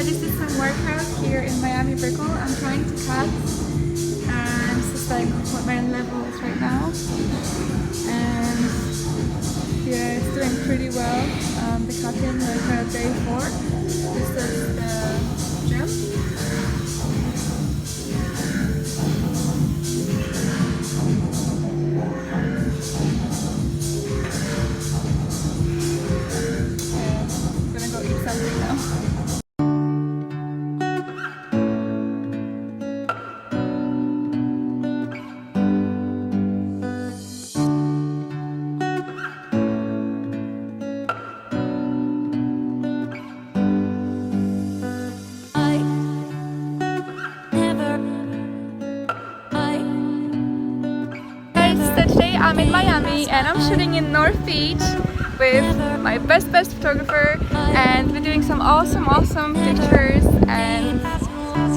just did some workout here in Miami Brickell. I'm trying to cut and this is like what my level is right now. And yeah, it's doing pretty well. The cutting like day 4. This is the gym. Today I'm in Miami and I'm shooting in North Beach with my best photographer, and we're doing some awesome pictures, and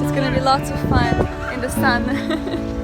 it's gonna be lots of fun in the sun.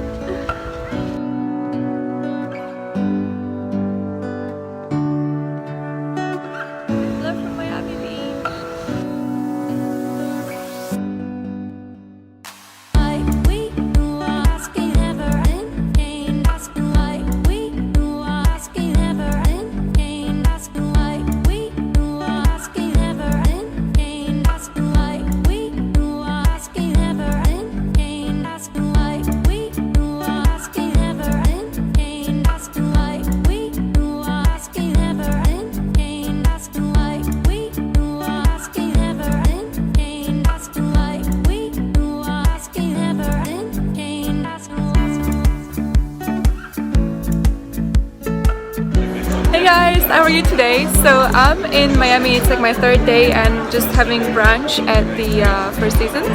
Guys, how are you today? So I'm in Miami. It's like my 3rd day and just having brunch at the Four Seasons.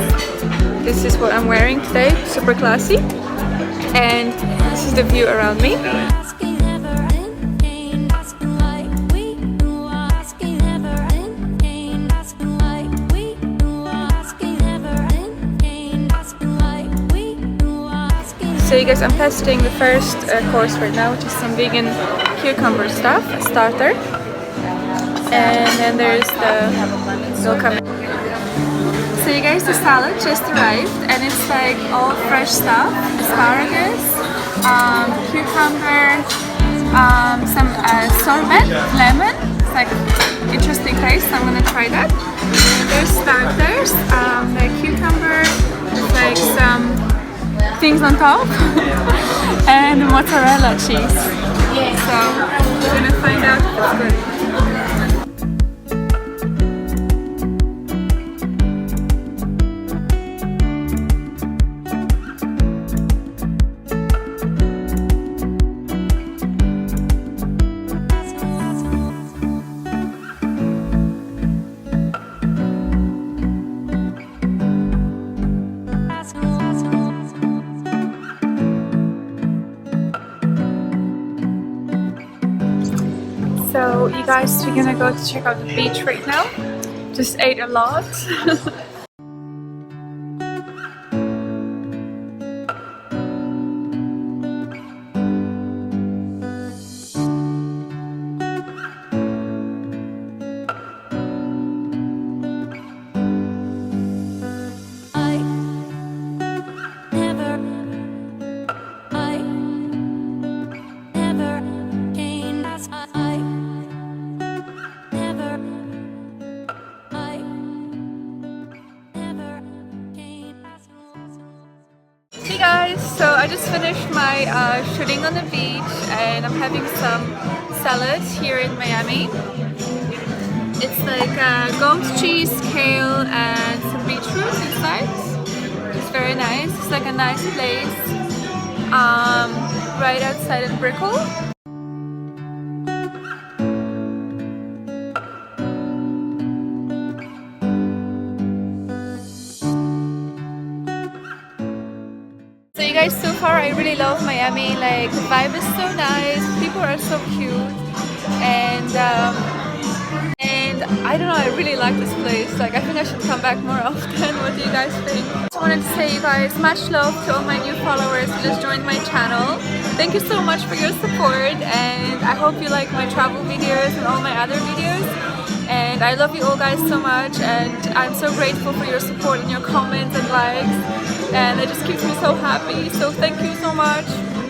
This is what I'm wearing today, super classy, and this is the view around me. So you guys, I'm testing the first course right now, which is some vegan cucumber stuff, a starter. And then there's the welcome. So you guys, the salad just arrived and it's like all fresh stuff. Asparagus, cucumber, some sorbet, lemon. It's like interesting taste, so I'm gonna try that. There's starters, the cucumber with like some things on top and mozzarella cheese. So we're gonna find out if it's good. So you guys, we're gonna go to check out the beach right now. Just ate a lot. Hey guys, so I just finished my shooting on the beach and I'm having some salad here in Miami. It's like goat cheese, kale and some beetroot inside. It's very nice. It's like a nice place right outside of Brickell. So you guys, so far I really love Miami. Like the vibe is so nice, people are so cute, and I don't know, I really like this place. Like I think I should come back more often. What do you guys think? I wanted to say, you guys, much love to all my new followers who just joined my channel. Thank you so much for your support, and I hope you like my travel videos and all my other videos. And I love you all guys so much, and I'm so grateful for your support and your comments and likes, and it just keeps me so happy. So thank you so much.